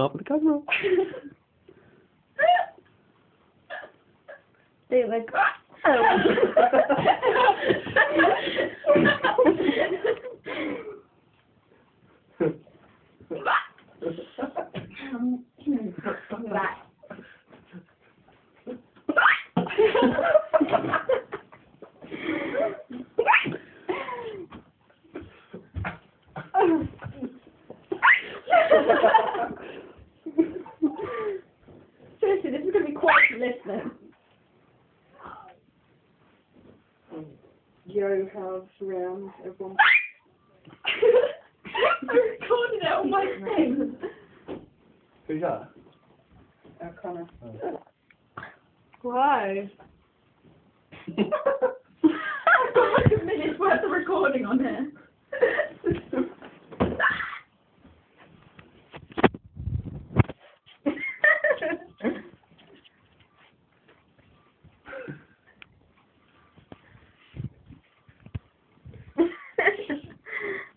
Smile for the camera. They like. Right. Seriously, this is going to be quite listening. Yo has round everyone. I recorded it on my thing. Who's that? Connor. Oh. Why? I've got like a minute's worth of recording on here.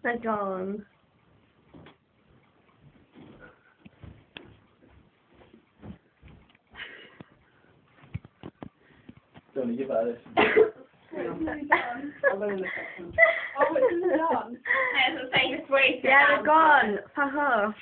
They're gone. Don't you give that this? I'll learn the second. Oh, it's done. Yeah, they're gone. Haha.